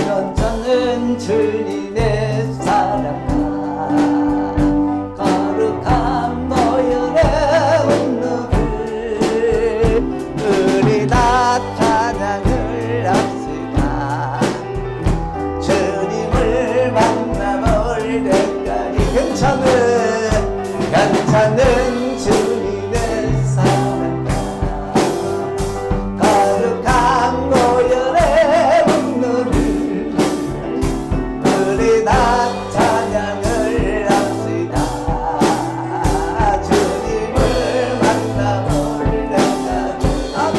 연장은 주님의 사랑과 거룩한 보혈의 운명을 우리 다 찬양을 합시다. 주님을 만나볼 때까지 괜찮은 주님의 사랑과 거룩한 보혈의 운명을 우리 다 찬양을 합시다. 주님을 만나볼 때까지. 아멘.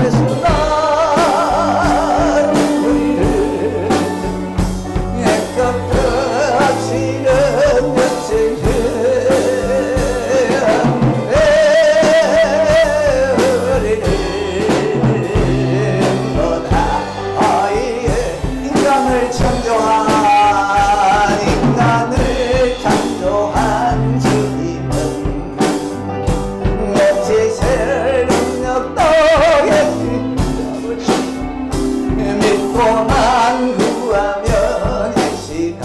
예수가 우리를 깨끗하시는 여친을 창조한 주님은 내 능력 더해주시고 믿고만 구하면 이 시간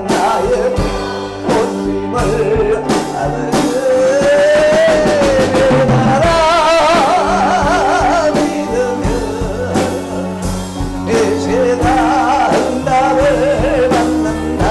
나의 고침을 알아 믿으면 이 시간 응답을 받는다.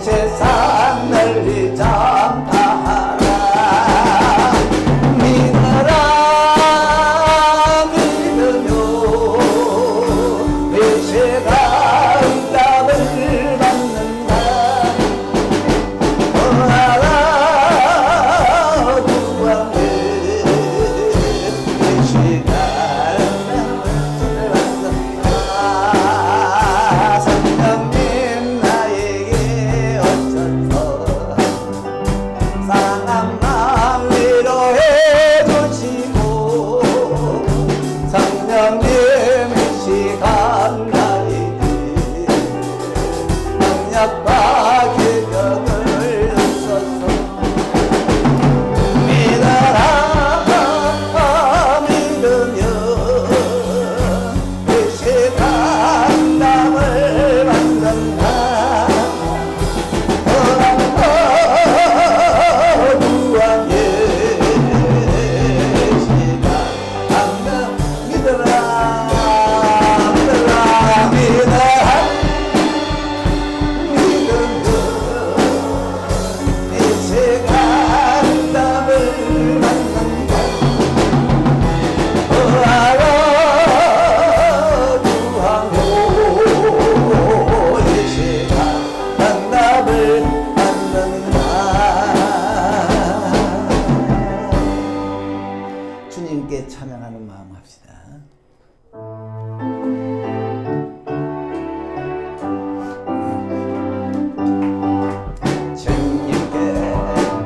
세상 널리 전파하라. 믿어라 믿으며 이 시간 응답을 받는다. 구하라 구하네 이 시간 응답을 받는다. 성령님 나에게 사랑한 마음 위로해 주시고 성령님 이 시간 나에게 능력과 기력을 주소서. 믿어라 믿으며 이 시간 응답을 받는다. 주님께 찬양하는 마음 합시다. 주님께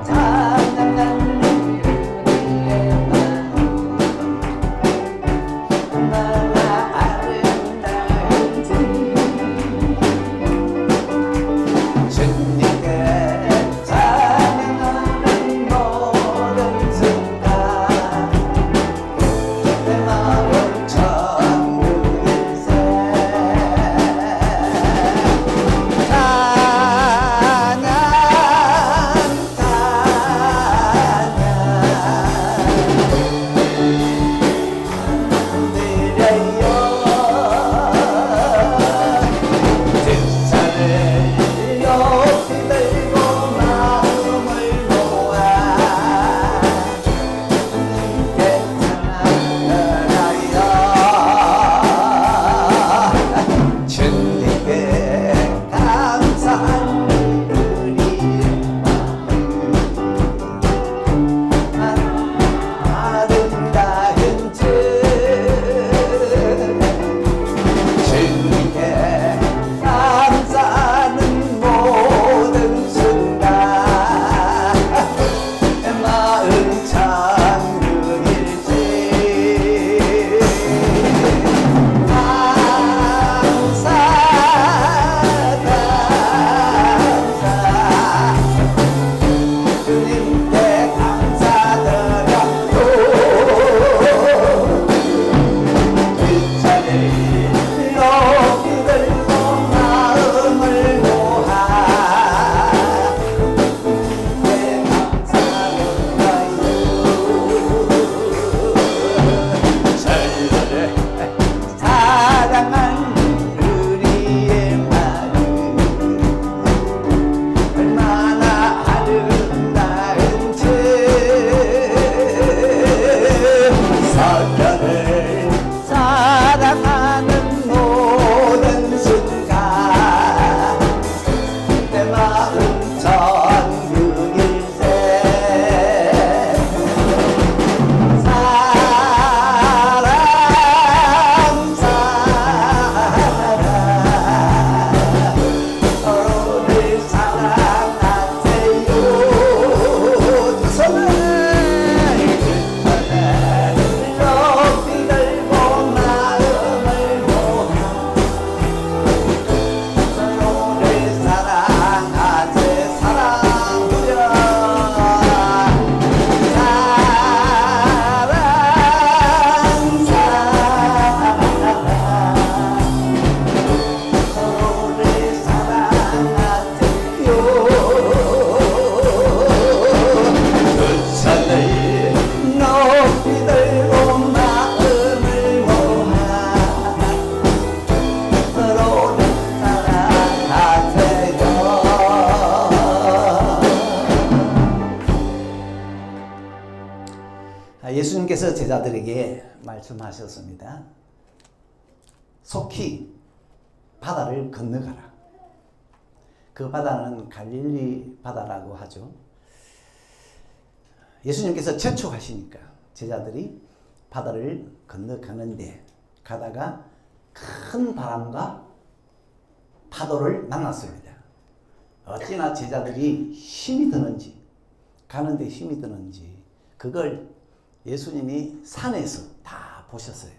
찬양하는 우리의 마음 얼마나 아름다운지. 주님께 찬양하는 모든 순간 내 마음을 예수님께서 제자들에게 말씀하셨습니다. 속히 바다를 건너가라. 그 바다는 갈릴리 바다라고 하죠. 예수님께서 재촉하시니까 제자들이 바다를 건너가는데 가다가 큰 바람과 파도를 만났습니다. 어찌나 제자들이 힘이 드는지, 가는데 힘이 드는지 그걸 예수님이 산에서 다 보셨어요.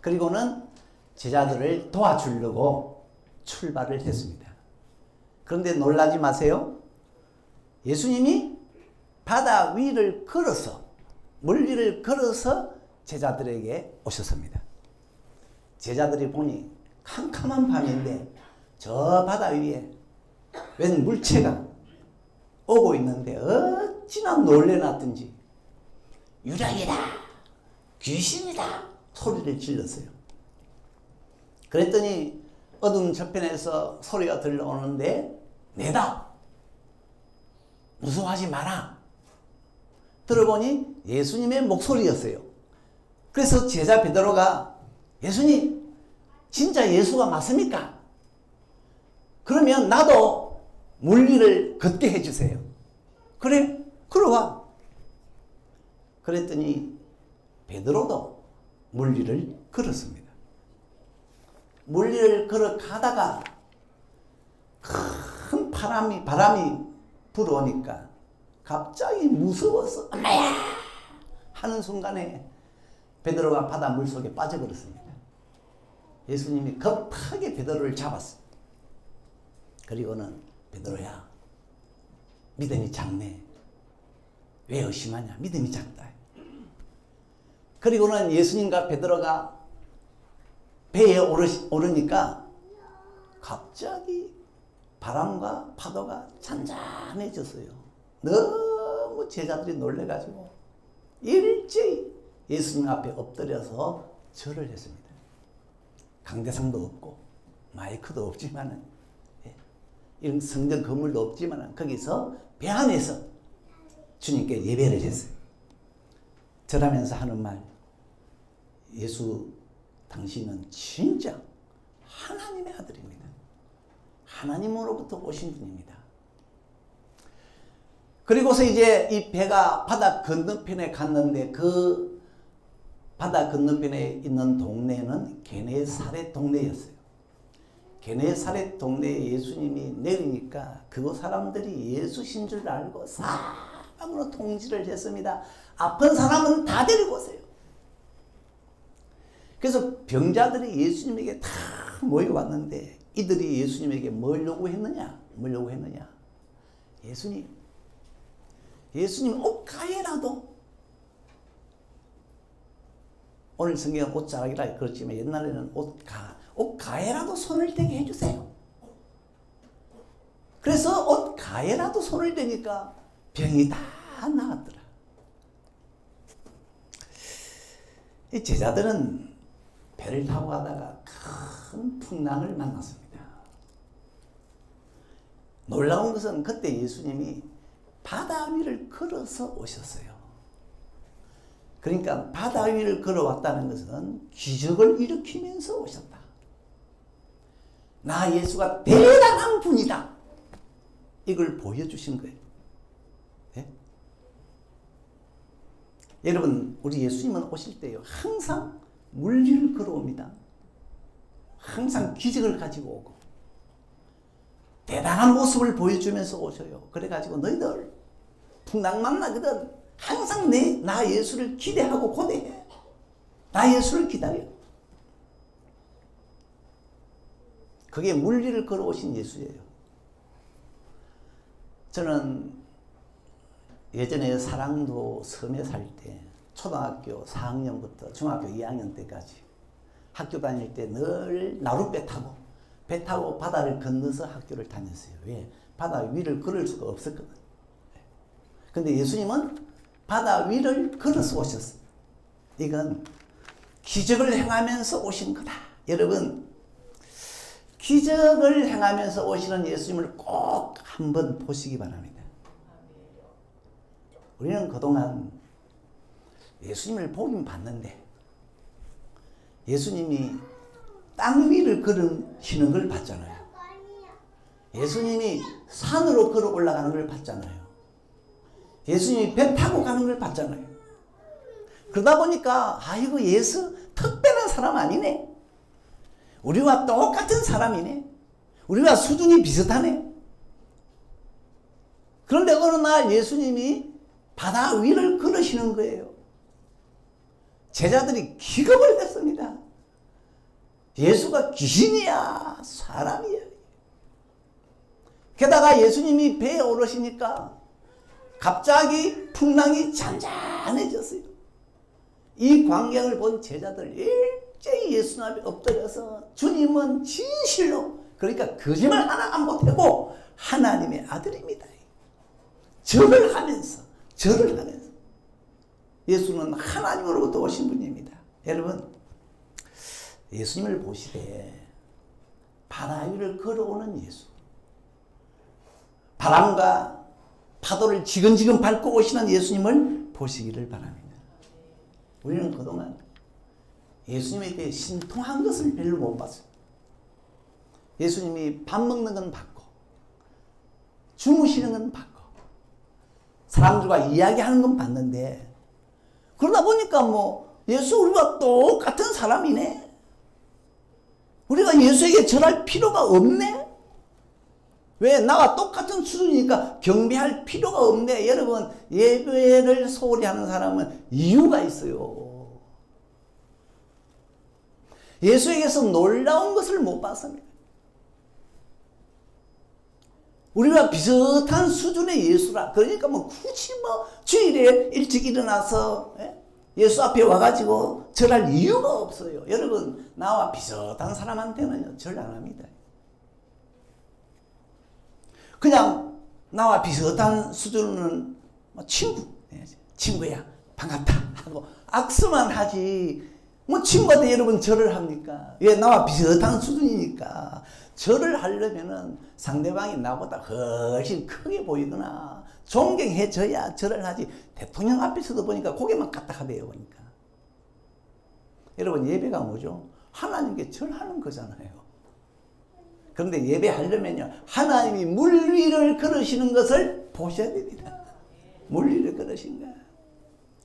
그리고는 제자들을 도와주려고 출발을 했습니다. 그런데 놀라지 마세요. 예수님이 바다 위를 걸어서, 물리를 걸어서 제자들에게 오셨습니다. 제자들이 보니 캄캄한 밤인데 저 바다 위에 웬 물체가 오고 있는데 어찌나 놀래놨든지 유령이다, 귀신이다 소리를 질렀어요. 그랬더니 어둠 저편에서 소리가 들려오는데 내다, 무서워하지 마라. 들어보니 예수님의 목소리였어요. 그래서 제자 베드로가 예수님 진짜 예수가 맞습니까? 그러면 나도 물리를 걷게 해주세요. 그래, 걸어와. 그랬더니 베드로도 물리를 걸었습니다. 물리를 걸어가다가 큰 바람이 불어오니까 갑자기 무서워서 엄마야 하는 순간에 베드로가 바다 물속에 빠져버렸습니다. 예수님이 급하게 베드로를 잡았어요. 그리고는 베드로야, 믿음이 작네. 왜 의심하냐? 믿음이 작다. 그리고는 예수님과 베드로가 배에 오르니까 갑자기 바람과 파도가 잔잔해졌어요. 너무 제자들이 놀래가지고 일제히 예수님 앞에 엎드려서 절을 했습니다. 강대상도 없고 마이크도 없지만은, 이런 성전 건물도 없지만은 거기서 배 안에서 주님께 예배를 했어요. 절하면서 하는 말, 예수 당신은 진짜 하나님의 아들입니다. 하나님으로부터 오신 분입니다. 그리고서 이제 이 배가 바다 건너편에 갔는데 그 바다 건너편에 있는 동네는 게네사렛 동네였어요. 게네사렛 동네에 예수님이 내리니까 그곳 사람들이 예수신 줄 알고 사방으로 통지를 했습니다. 아픈 사람은 다 데리고 오세요. 그래서 병자들이 예수님에게 다 모여왔는데 이들이 예수님에게 뭘 요구했느냐? 예수님 옷 가해라도, 오늘 성경은 옷 자락이라 그렇지만 옛날에는 옷 가해라도 손을 대게 해주세요. 그래서 옷 가해라도 손을 대니까 병이 다 나았더라. 이 제자들은 배를 타고 가다가 큰 풍랑을 만났습니다. 놀라운 것은 그때 예수님이 바다 위를 걸어서 오셨어요. 그러니까 바다 위를 걸어왔다는 것은 기적을 일으키면서 오셨다. 나 예수가 대단한 분이다. 이걸 보여주신 거예요. 네? 여러분, 우리 예수님은 오실 때요, 항상 물 위를 걸어옵니다. 항상 기적을 가지고 오고 대단한 모습을 보여주면서 오셔요. 그래가지고 너희들 풍랑 만나거든 항상 나 예수를 기대하고 고대해. 나 예수를 기다려. 그게 물 위를 걸어오신 예수예요. 저는 예전에 사랑도 섬에 살 때 초등학교 4학년부터 중학교 2학년 때까지 학교 다닐 때 늘 나룻배 타고 바다를 건너서 학교를 다녔어요. 왜? 바다 위를 걸을 수가 없었거든. 근데 예수님은 바다 위를 걸어서 오셨어요. 이건 기적을 행하면서 오신 거다. 여러분, 기적을 행하면서 오시는 예수님을 꼭 한번 보시기 바랍니다. 우리는 그동안 예수님을 보긴 봤는데 예수님이 땅 위를 걸으시는 걸 봤잖아요. 예수님이 산으로 걸어 올라가는 걸 봤잖아요. 예수님이 배 타고 가는 걸 봤잖아요. 그러다 보니까 이거 예수 특별한 사람 아니네. 우리와 똑같은 사람이네. 우리와 수준이 비슷하네. 그런데 어느 날 예수님이 바다 위를 걸으시는 거예요. 제자들이 기겁을 했습니다. 예수가 귀신이야, 사람이야. 게다가 예수님이 배에 오르시니까 갑자기 풍랑이 잔잔해졌어요. 이 광경을 본 제자들 일제히 예수 앞에 엎드려서 주님은 진실로, 그러니까 거짓말 하나 안 못하고 하나님의 아들입니다. 절을 하면서 예수는 하나님으로부터 오신 분입니다. 여러분, 예수님을 보시되 바다 위를 걸어오는 예수, 바람과 파도를 지근지근 밟고 오시는 예수님을 보시기를 바랍니다. 우리는 그동안 예수님에 대해 신통한 것을 별로 못 봤어요. 예수님이 밥 먹는 건 봤고 주무시는 건 봤고 사람들과 이야기하는 건 봤는데, 그러다 보니까 뭐 예수 우리가 똑같은 사람이네. 우리가 예수에게 절할 필요가 없네. 왜? 나와 똑같은 수준이니까 경배할 필요가 없네. 여러분, 예배를 소홀히 하는 사람은 이유가 있어요. 예수에게서 놀라운 것을 못 봤습니다. 우리와 비슷한 수준의 예수라. 그러니까 뭐 굳이 뭐 주일에 일찍 일어나서 예수 앞에 와가지고 절할 이유가 없어요. 여러분, 나와 비슷한 사람한테는요, 절 안 합니다. 그냥 나와 비슷한 수준은 친구야 반갑다 하고 악수만 하지, 뭐 친구한테 여러분 절을 합니까? 왜? 나와 비슷한 수준이니까. 절을 하려면은 상대방이 나보다 훨씬 크게 보이거나 존경해줘야 절을 하지. 대통령 앞에서도 보니까 고개만 까딱하대요. 보니까. 여러분, 예배가 뭐죠? 하나님께 절하는 거잖아요. 그런데 예배하려면요, 하나님이 물 위를 걸으시는 것을 보셔야 됩니다. 물 위를 걸으신가?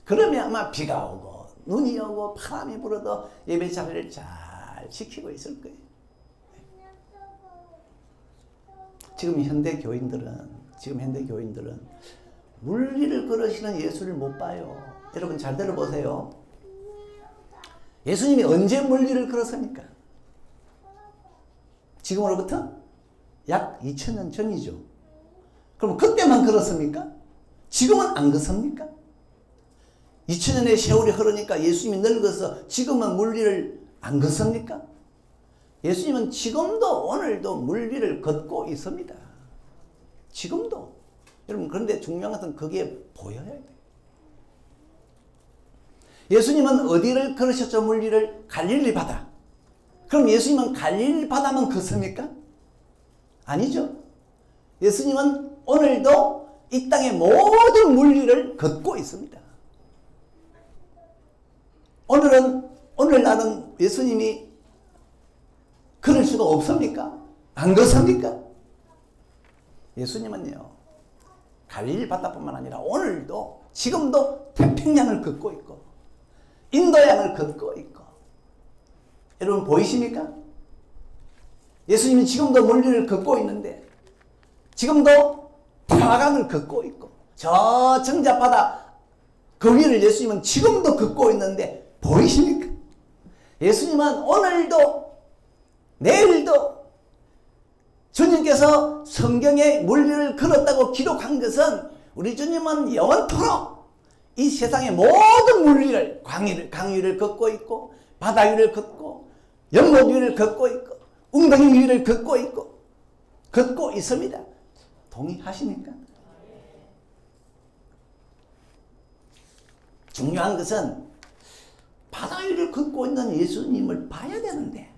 그러면 아마 비가 오고 눈이 오고 바람이 불어도 예배 자리를 잘 지키고 있을 거예요. 지금 현대 교인들은 물 위를 걸으시는 예수를 못 봐요. 여러분, 잘 들어보세요. 예수님이 언제 물 위를 걸었습니까? 지금으로부터 약 2000년 전이죠. 그럼 그때만 걸었습니까? 지금은 안 걷습니까? 2000년의 세월이 흐르니까 예수님이 늙어서 지금은 물 위를 안 걷습니까? 예수님은 지금도 오늘도 물 위를 걷고 있습니다. 지금도. 여러분, 그런데 중요한 것은 그게 보여야 돼요. 예수님은 어디를 걸으셨죠? 물 위를? 갈릴리 바다. 그럼 예수님은 갈릴리 바다만 걷습니까? 아니죠. 예수님은 오늘도 이 땅의 모든 물 위를 걷고 있습니다. 오늘날은 예수님이 걸을 수가 없습니까? 안 걷습니까? 예수님은요, 갈릴리 바다뿐만 아니라 오늘도 지금도 태평양을 걷고 있고 인도양을 걷고 있고. 여러분, 보이십니까? 예수님이 지금도 물 위를 걷고 있는데 지금도 대화강을 걷고 있고 저 정자바다 그 위를 예수님은 지금도 걷고 있는데 보이십니까? 예수님은 오늘도 내일도 주님께서 성경에 물 위를 걸었다고 기록한 것은 우리 주님은 영원토록 이 세상의 모든 물 위를 강 위를 걷고 있고 바다 위를 걷고 연못 위를 걷고 있고 웅덩이 위를 걷고 있습니다. 동의하십니까? 중요한 것은 바다 위를 걷고 있는 예수님을 봐야 되는데,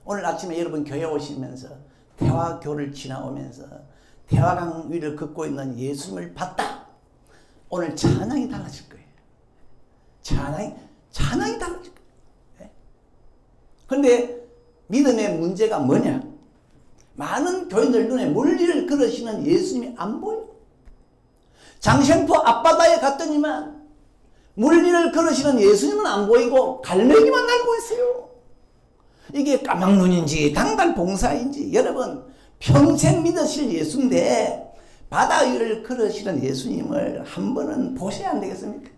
오늘 아침에 여러분 교회 오시면서 대화교를 지나오면서 대화강 위를 걷고 있는 예수님을 봤다. 오늘 찬양이 달라질 거예요. 찬양이 달라질 거예요. 그런데 믿음의 문제가 뭐냐? 많은 교인들 눈에 물리를 걸으시는 예수님이 안 보여. 장생포 앞바다에 갔더니만 물리를 걸으시는 예수님은 안 보이고 갈매기만 날고 있어요. 이게 까막눈인지 당달봉사인지 여러분 평생 믿으실 예수인데 바다 위를 걸으시는 예수님을 한 번은 보셔야 안 되겠습니까?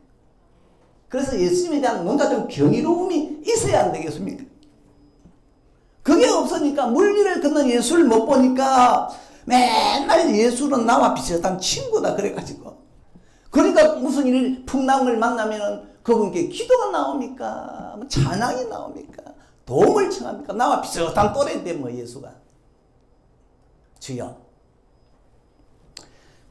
그래서 예수님에 대한 뭔가 좀 경이로움이 있어야 안 되겠습니까? 그게 없으니까 물 위를 걷는 예수를 못 보니까 맨날 예수는 나와 비슷한 친구다 그래가지고 그러니까 무슨 일 풍랑을 만나면은 그분께 기도가 나옵니까? 뭐 찬양이 나옵니까? 도움을 청합니까? 나와 비슷한 또래인데 뭐 예수가. 주여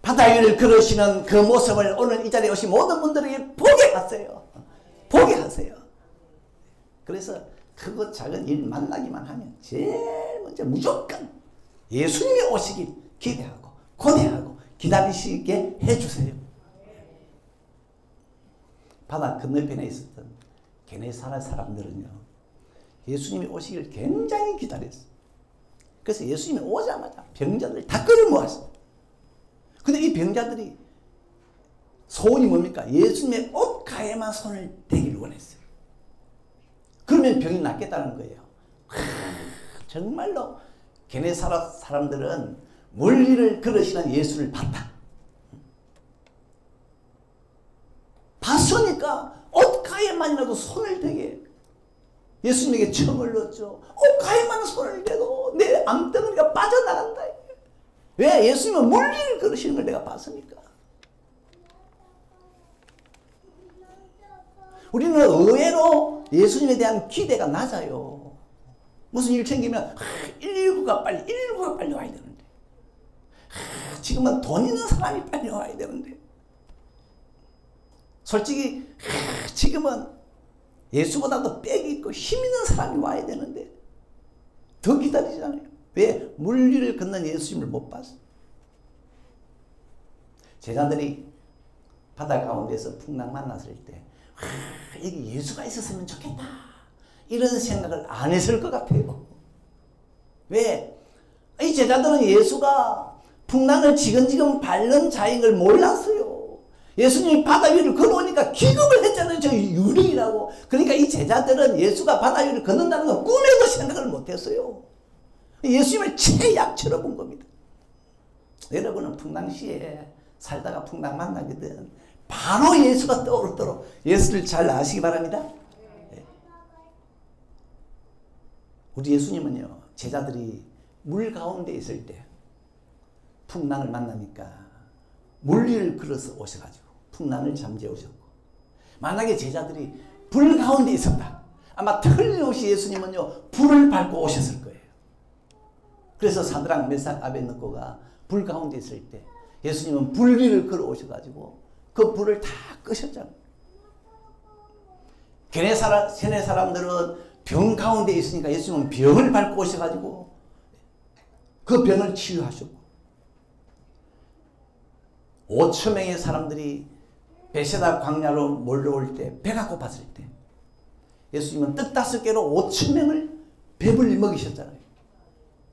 바다 위를 걸으시는 그 모습을 오늘 이 자리에 오신 모든 분들에게 보게 하세요. 보게 하세요. 그래서 크고 작은 일 만나기만 하면 제일 먼저 무조건 예수님이 오시길 기대하고 고대하고 기다리시게 해주세요. 바다 건너편에 있었던 게네사렛 사람들은요 예수님이 오시길 굉장히 기다렸어요. 그래서 예수님이 오자마자 병자들 다 끌어모았어요. 근데 이 병자들이 소원이 뭡니까? 예수님의 옷가에만 손을 대기를 원했어요. 그러면 병이 낫겠다는 거예요. 정말로 게네사렛 사람들은 물리를 걸으시는 예수를 봤다. 봤으니까 옷가에만이라도 손을 대게 예수님에게 청을 넣었죠. 옷가에만 손을 대도 내 암덩어리가 빠져나간다. 왜? 예수님은 물리를 걸으시는 걸 내가 봤으니까. 우리는 의외로 예수님에 대한 기대가 낮아요. 무슨 일 챙기면 119가 빨리 와야 되는데 지금은 돈 있는 사람이 빨리 와야 되는데 솔직히 지금은 예수보다도 빽이 있고 힘 있는 사람이 와야 되는데 더 기다리잖아요. 왜? 물리를 걷는 예수님을 못 봤어. 제자들이 바다 가운데서 풍랑 만났을 때 여기 예수가 있었으면 좋겠다 이런 생각을 안 했을 것 같아요. 왜? 이 제자들은 예수가 풍랑을 지근지근 밟는 자인 걸 몰랐어요. 예수님이 바다 위를 걸어오니까 기겁을 했잖아요. 저 유리라고. 그러니까 이 제자들은 예수가 바다 위를 걷는다는 건 꿈에도 생각을 못했어요. 예수님을 최약처럼 본 겁니다. 여러분은 풍랑시에 살다가 풍랑 만나거든 바로 예수가 떠오르도록 예수를 잘 아시기 바랍니다. 네. 우리 예수님은요 제자들이 물 가운데 있을 때 풍랑을 만나니까 물 위를 걸어서 오셔가지고 풍랑을 잠재우셨고 만약에 제자들이 불 가운데 있었다 아마 틀림없이 예수님은요 불을 밟고 오셨을 거예요. 그래서 사드락 메삭 아벳느고가 불 가운데 있을 때 예수님은 불 위를 걸어 오셔가지고 그 불을 다 끄셨잖아요. 게네사렛 사람들은 병 가운데 있으니까 예수님은 병을 밟고 오셔가지고 그 병을 치유하셨고 5,000명의 사람들이 베세다 광야로 몰려올 때 배가 고팠을 때 예수님은 떡 5개로 5,000명을 배불리 먹이셨잖아요.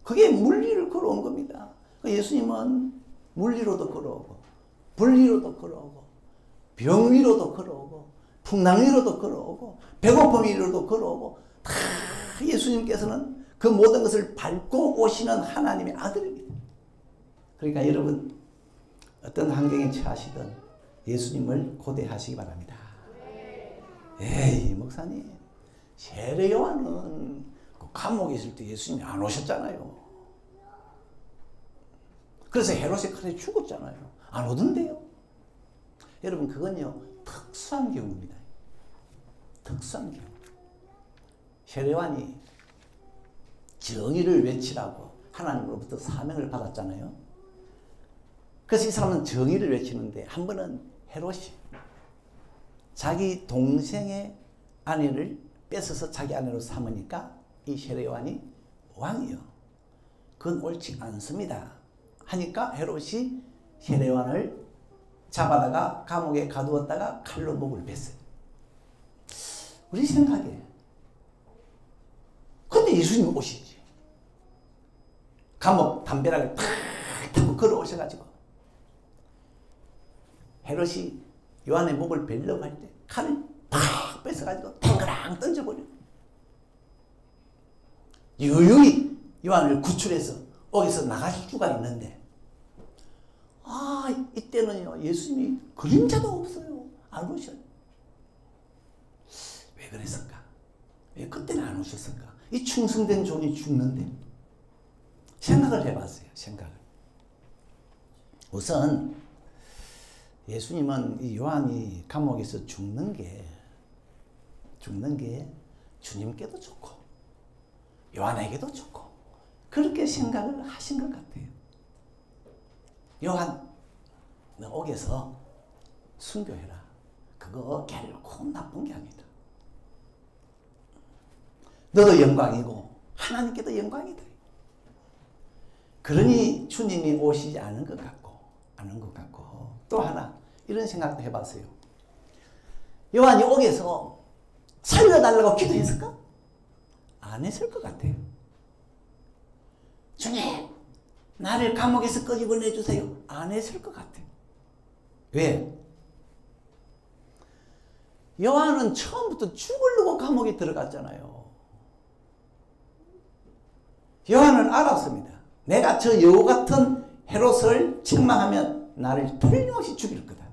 그게 물리를 걸어온 겁니다. 예수님은 물리로도 걸어오고 불리로도 걸어오고 병 위로도 걸어오고 풍랑 위로도 걸어오고 배고픔 위로도 걸어오고 다 예수님께서는 그 모든 것을 밟고 오시는 하나님의 아들입니다. 그러니까 여러분 어떤 환경에 처하시든 예수님을 고대하시기 바랍니다. 에이 목사님 세례 요한은 그 감옥에 있을 때 예수님이 안 오셨잖아요. 그래서 헤롯의 칼에 죽었잖아요. 안 오던데요. 여러분 그건요 특수한 경우입니다. 특수한 경우. 세례 요한이 정의를 외치라고 하나님으로부터 사명을 받았잖아요. 그래서 이 사람은 정의를 외치는데 한 번은 헤롯이 자기 동생의 아내를 뺏어서 자기 아내로 삼으니까 이 세례 요한이 왕이요. 그건 옳지 않습니다. 하니까 헤롯이 세례 요한을 잡아다가 감옥에 가두었다가 칼로 목을 뱄어요. 우리 생각에. 근데 예수님 오시지. 감옥 담벼락을 탁 타고 걸어오셔가지고 헤롯이 요한의 목을 베려고 할 때 칼을 팍 뺏어가지고 탱그랑 던져버려. 유유히 요한을 구출해서 거기서 나가실 수가 있는데 이때는요 예수님이 그림자도 없어요. 안 오셔요. 왜 그랬을까? 왜 그때는 안 오셨을까? 이 충성된 종이 죽는데 생각을 해봤어요. 생각을. 우선 예수님은 이 요한이 감옥에서 죽는 게 주님께도 좋고 요한에게도 좋고 그렇게 생각을 하신 것 같아요. 요한, 너 옥에서 순교해라. 그거 결코 나쁜 게 아니다. 너도 영광이고 하나님께도 영광이다. 그러니 주님이 오시지 않은 것 같고 또 하나 이런 생각도 해봤어요. 요한이 옥에서 살려달라고 기도했을까? 안 했을 것 같아요. 주님, 나를 감옥에서 끄집어내주세요. 안 했을 것 같아요. 왜? 요한은 처음부터 죽으려고 감옥에 들어갔잖아요. 요한은 알았습니다. 내가 저 여우 같은 헤롯을 책망하면 나를 틀림없이 죽일 거다.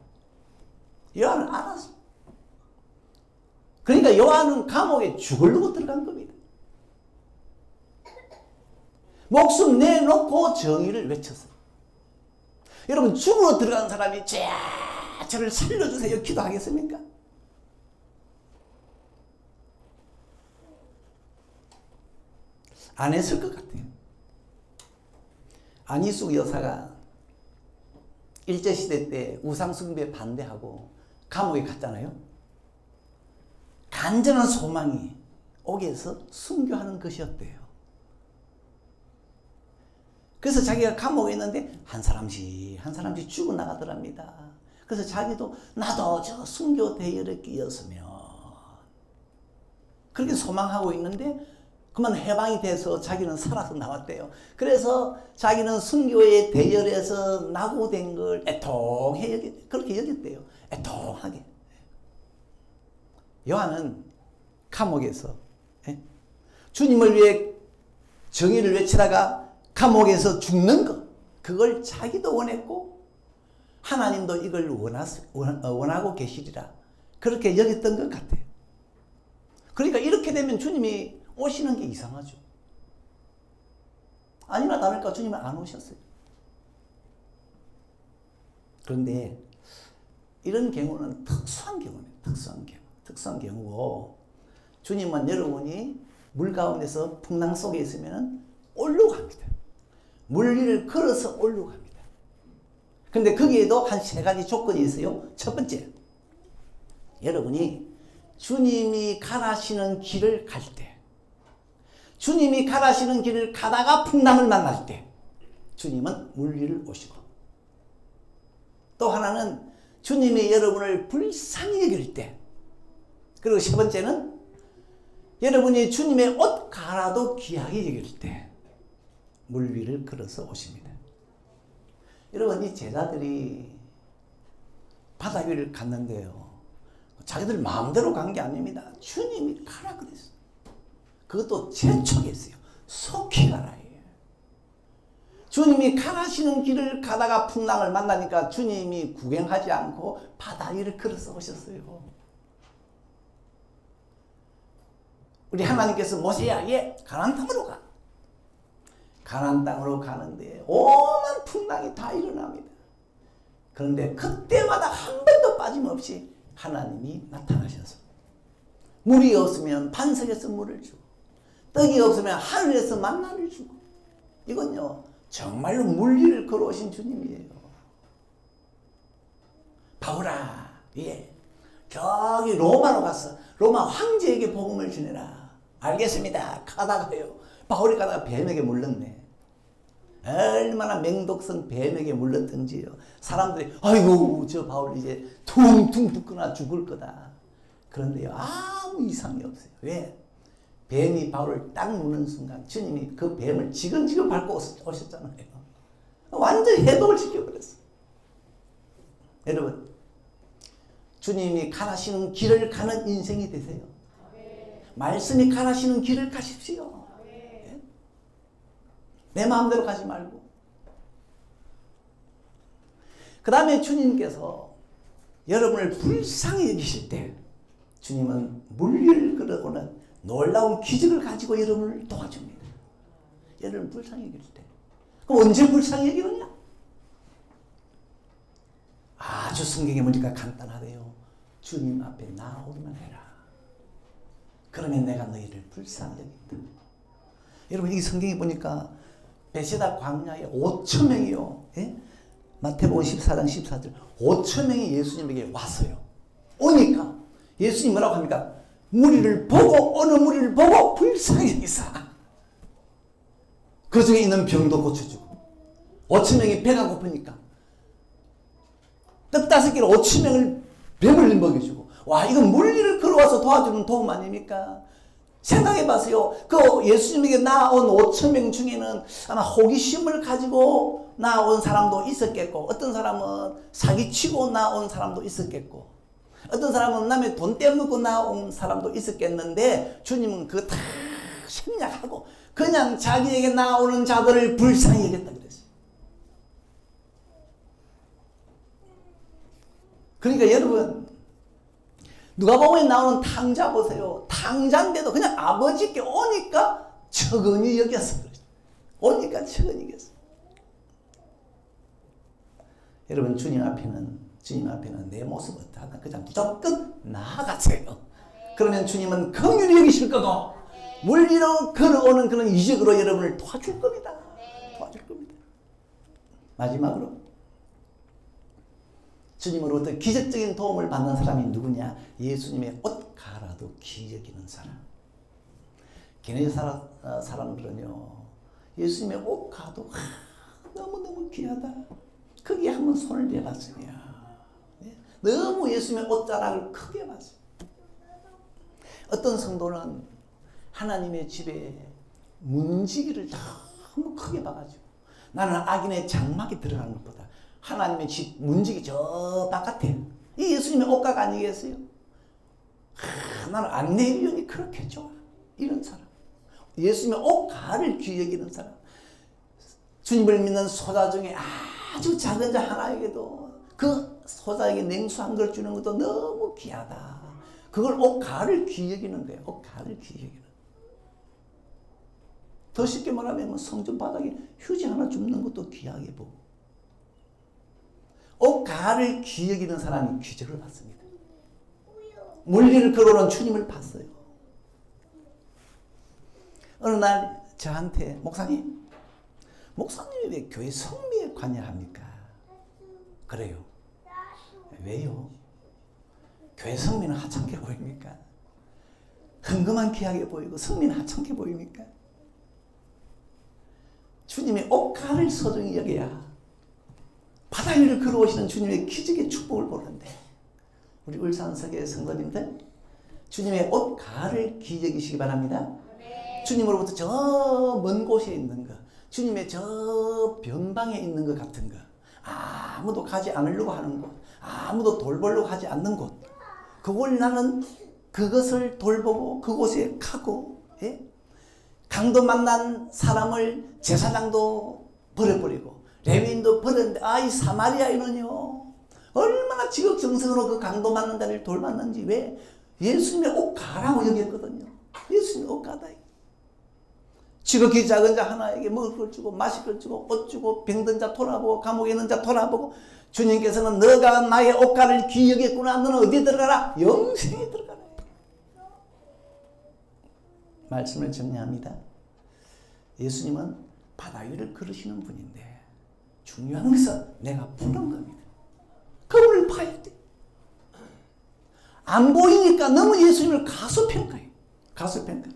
요한은 알았어. 그러니까 요한은 감옥에 죽으려고 들어간 겁니다. 목숨 내놓고 정의를 외쳤어요. 여러분 죽으러 들어간 사람이 저를 살려주세요 기도하겠습니까? 안 했을 것 같아요. 안희숙 여사가 일제시대 때 우상숭배 반대하고 감옥에 갔잖아요. 간절한 소망이 옥에서 순교하는 것이었대요. 그래서 자기가 감옥에 있는데 한 사람씩 죽어나가더랍니다. 그래서 자기도 나도 저 순교 대열에 끼었으면 그렇게 소망하고 있는데 그만 해방이 돼서 자기는 살아서 나왔대요. 그래서 자기는 순교의 대열에서 낙오된 걸 애통해 그렇게 여겼대요. 애통하게. 요한은 감옥에서 주님을 위해 정의를 외치다가 감옥에서 죽는 것 그걸 자기도 원했고 하나님도 이걸 원하고 계시리라 그렇게 여겼던 것 같아요. 그러니까 이렇게 되면 주님이 오시는 게 이상하죠. 아니나 다를까 주님은 안 오셨어요. 그런데 이런 경우는 특수한 경우입니다. 특수한 경우고 주님은 여러분이 물 가운데서 풍랑 속에 있으면 오려고 합니다. 물 위를 걸어서 오려고 합니다. 근데 거기에도 한 세 가지 조건이 있어요. 첫 번째, 여러분이 주님이 가라시는 길을 갈 때, 주님이 가라시는 길을 가다가 풍랑을 만날 때 주님은 물 위를 오시고, 또 하나는 주님이 여러분을 불쌍히 여길 때, 그리고 세 번째는 여러분이 주님의 옷 갈아도 귀하게 여길 때 물 위를 걸어서 오십니다. 여러분, 이 제자들이 바다 위를 갔는데요, 자기들 마음대로 간 게 아닙니다. 주님이 가라 그랬어요. 그것도 재촉했어요. 속히 가라. 주님이 가라시는 길을 가다가 풍랑을 만나니까 주님이 구경하지 않고 바다 위를 걸어서 오셨어요. 우리 하나님께서 모세야, 가나안 땅으로 가. 가나안 땅으로 가는데 오만 풍랑이 다 일어납니다. 그런데 그때마다 한 번도 빠짐없이 하나님이 나타나셔서 물이 없으면 반석에서 물을 주고 떡이 없으면 하늘에서 만나를 주고, 이건요 정말로 물 위를 걸어오신 주님이에요. 바울아, 저기 로마로 가서 로마 황제에게 복음을 전해라. 알겠습니다. 가다가요, 바울이 가다가 뱀에게 물렸네. 얼마나 맹독성 뱀에게 물렸던지요. 사람들이 아이고 저 바울 이제 퉁퉁 붓거나 죽을 거다. 그런데요, 아무 이상이 없어요. 왜? 뱀이 바울을 딱 무는 순간 주님이 그 뱀을 지근지근 밟고 오셨잖아요. 완전히 해독을 시켜버렸어요. 여러분, 주님이 가라시는 길을 가는 인생이 되세요. 말씀이 가라시는 길을 가십시오. 내 마음대로 가지 말고. 그 다음에 주님께서 여러분을 불쌍히 여기실 때 주님은 물리를 끌어오는 놀라운 기적을 가지고 여러분을 도와줍니다. 여러분 불쌍히 여길 때. 그럼 언제 불쌍히 여기느냐? 아주 성경에 보니까 간단하대요. 주님 앞에 나오기만 해라. 그러면 내가 너희를 불쌍히 여긴다. 여러분 이 성경에 보니까 베세다 광야에 5천 명이요. 예? 마태복음 14장 14절 5천 명이 예수님에게 왔어요. 오니까 예수님 뭐라고 합니까? 무리를 보고 어느 무리를 보고 불쌍히 여기사. 그 중에 있는 병도 고쳐주고 5천 명이 배가 고프니까 떡 5개로 5천 명을 배불리 먹여주고 와 이건 물리를 걸어와서 도와주는 도움 아닙니까? 생각해봤어요. 그 예수님에게 나온 5천 명 중에는 아마 호기심을 가지고 나온 사람도 있었겠고 어떤 사람은 사기치고 나온 사람도 있었겠고 어떤 사람은 남의 돈 떼먹고 나온 사람도 있었겠는데 주님은 그거 다 생략하고 그냥 자기에게 나오는 자들을 불쌍히 여겼다 그랬어요. 그러니까 여러분 누가복음에 나오는 탕자 보세요. 탕자인데도 그냥 아버지께 오니까 척은히 여겼어. 오니까 척은히 여겼어. 여러분 주님 앞에는 내 모습 어떠하다 그냥 무조건 나아가세요. 그러면 주님은 긍휼히 여기실 거고 물리로 걸어오는 그런 이적으로 여러분을 도와줄 겁니다. 도와줄 겁니다. 마지막으로 주님으로부터 기적적인 도움을 받는 사람이 누구냐? 예수님의 옷 가라도 귀 여기는 사람. 걔네 사람들은요 예수님의 옷 가도 너무너무 귀하다. 거기에 한번 손을 대봤으면 너무 예수님의 옷자락을 크게 봤어요. 어떤 성도는 하나님의 집에 문지기를 너무 크게 봐가지고 나는 악인의 장막에 들어가는 것보다 하나님의 집 문지기 저 바깥에 이 예수님의 옷가가 아니겠어요? 나는 안내위원이 그렇게 좋아. 이런 사람. 예수님의 옷가를 귀히 여기는 사람. 주님을 믿는 소자 중에 아주 작은 자 하나에게도 그 소자에게 냉수 한 그릇 주는 것도 너무 귀하다. 그걸 옷가를 귀히 여기는 거예요. 옷가를 귀히 여기는. 더 쉽게 말하면 성전 바닥에 휴지 하나 줍는 것도 귀하게 보고 옷가를 귀히 여기는 사람이 기적을 받습니다. 물리를 걸어오는 주님을 봤어요. 어느 날 저한테 목사님이 왜 교회 성미에 관여합니까? 그래요. 왜요? 교회 성미는 하찮게 보입니까? 흥금한 귀하게 보이고 성미는 하찮게 보입니까? 주님의 옷가를 소중히 여겨야 바다 위를 걸어오시는 주님의 기적의 축복을 보는데 우리 울산석의 성도님들 주님의 옷가를 귀히 여기시기 바랍니다. 네. 주님으로부터 저 먼 곳에 있는 거 주님의 저 변방에 있는 것 같은 거 아무도 가지 않으려고 하는 곳 아무도 돌보려고 하지 않는 곳 그걸 나는 그것을 돌보고 그곳에 가고 예? 강도 만난 사람을 제사장도 버려버리고 레위인도 버렸는데 이 사마리아인은요 얼마나 지극정성으로 그 강도 만난 자를 돌봤는지 왜? 예수님의 옷가라고 여겼거든요. 예수님의 옷가다. 지극히 작은 자 하나에게 먹을 걸 주고 마실 걸 주고 옷 주고 병든 자 돌아보고 감옥에 있는 자 돌아보고 주님께서는 너가 나의 옷가를 귀히 여겼구나. 너는 어디에 들어가라? 영생에 들어가라. 말씀을 정리합니다. 예수님은 바다 위를 걸으시는 분인데 중요한 것은 내가 부른 겁니다. 그분을 봐야 돼. 안 보이니까 너무 예수님을 가소평가해. 가소평가.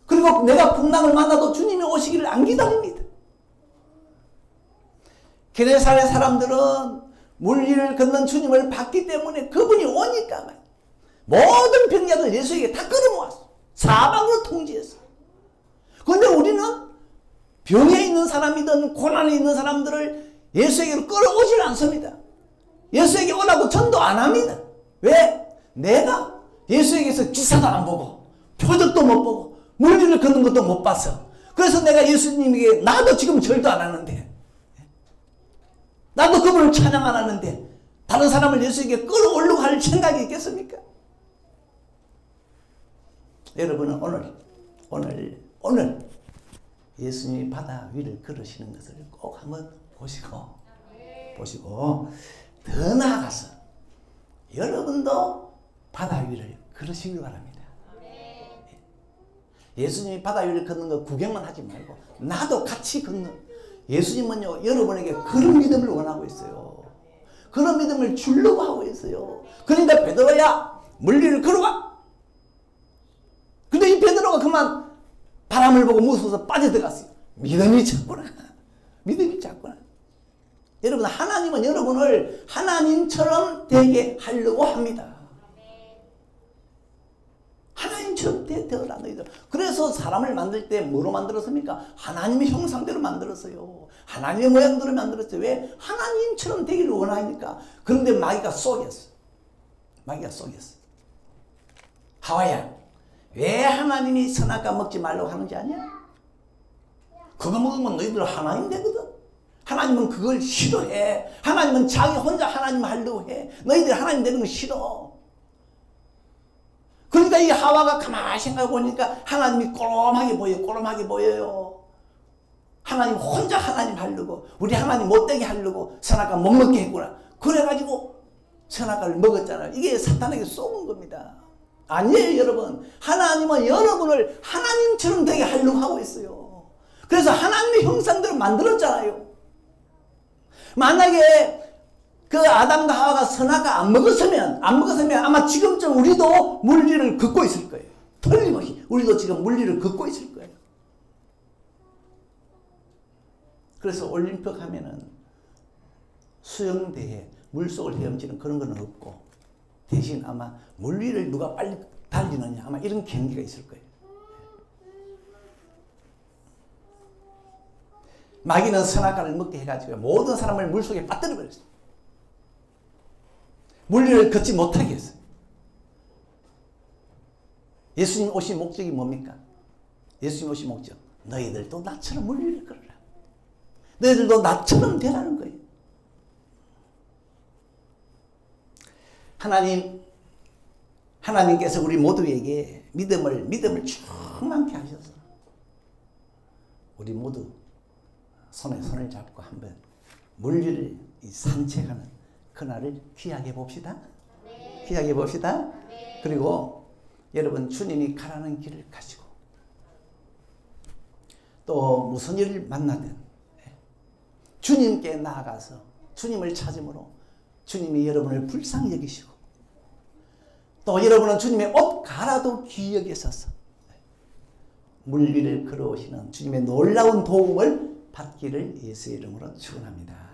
그리고 내가 풍랑을 만나도 주님이 오시기를 안 기다립니다. 게네사렛 사람들은 물리를 걷는 주님을 봤기 때문에 그분이 오니까 모든 병약을 예수에게 다 끌어모았어. 사방으로 통제했어. 그런데 우리는 병에 있는 사람이든 고난에 있는 사람들을 예수에게로 끌어오질 않습니다. 예수에게 오라고 전도 안 합니다. 왜? 내가 예수에게서 기사도 안 보고 표적도 못 보고 물리를 걷는 것도 못 봤어. 그래서 내가 예수님에게 나도 지금 절도 안 하는데, 나도 그분을 찬양 안 하는데 다른 사람을 예수에게 끌어오려고 할 생각이 있겠습니까? 여러분은 오늘 예수님이 바다 위를 걸으시는 것을 꼭 한번 보시고 더 나아가서 여러분도 바다 위를 걸으시길 바랍니다. 예수님이 바다 위를 걷는 거 구경만 하지 말고 나도 같이 걷는, 예수님은요 여러분에게 그런 믿음을 원하고 있어요. 그런 믿음을 주려고 하고 있어요. 그러니까 베드로야 물리를 걸어가. 근데 이 베드로가 그만 바람을 보고 무서워서 빠져들어갔어요. 믿음이 작구나. 믿음이 작구나. 여러분, 하나님은 여러분을 하나님처럼 되게 하려고 합니다. 하나님처럼 되어라 너희들. 그래서 사람을 만들 때 뭐로 만들었습니까? 하나님의 형상대로 만들었어요. 하나님의 모양대로 만들었어요. 왜? 하나님처럼 되기를 원하니까. 그런데 마귀가 속였어. 하와야, 왜 하나님이 선악과 먹지 말라고 하는지 아냐? 그거 먹으면 너희들 하나님 되거든. 하나님은 그걸 싫어해. 하나님은 자기 혼자 하나님 하려고 해. 너희들 하나님 되는 거 싫어. 그러니까 이 하와가 가만히 생각해 보니까 하나님이 꼬롬하게 보여요. 하나님 혼자 하나님 하려고, 우리 하나님 못되게 하려고 선악과 못 먹게 했구나. 그래가지고 선악과를 먹었잖아요. 이게 사탄에게 쏘은 겁니다. 아니에요, 여러분. 하나님은 여러분을 하나님처럼 되게 하려고 하고 있어요. 그래서 하나님의 형상대로 만들었잖아요. 만약에 그 아담과 하와가 선악과 안 먹었으면 아마 지금쯤 우리도 물리를 걷고 있을 거예요. 틀림없이 우리도 지금 물리를 걷고 있을 거예요. 그래서 올림픽 하면은 수영대회, 물속을 헤엄치는 그런 건 없고, 대신 아마 물리를 누가 빨리 달리느냐, 아마 이런 경기가 있을 거예요. 마귀는 선악과를 먹게 해가지고 모든 사람을 물속에 빠뜨려 버렸어요. 물리를 걷지 못하게 했어요. 예수님 오신 목적이 뭡니까? 예수님 오신 목적, 너희들도 나처럼 물리를 걸어라. 너희들도 나처럼 되라는 거예요. 하나님께서 우리 모두에게 믿음을 충만케 하셔서 우리 모두 손에 손을 잡고 한번 물리를 산책하는 그날을 귀하게 봅시다. 귀하게 봅시다. 그리고 여러분, 주님이 가라는 길을 가시고 또 무슨 일을 만나든 주님께 나아가서 주님을 찾음으로 주님이 여러분을 불쌍히 여기시고, 또 여러분은 주님의 옷 가라도 귀히 여기셔서 물위를 걸어오시는 주님의 놀라운 도움을 받기를 예수의 이름으로 축원합니다.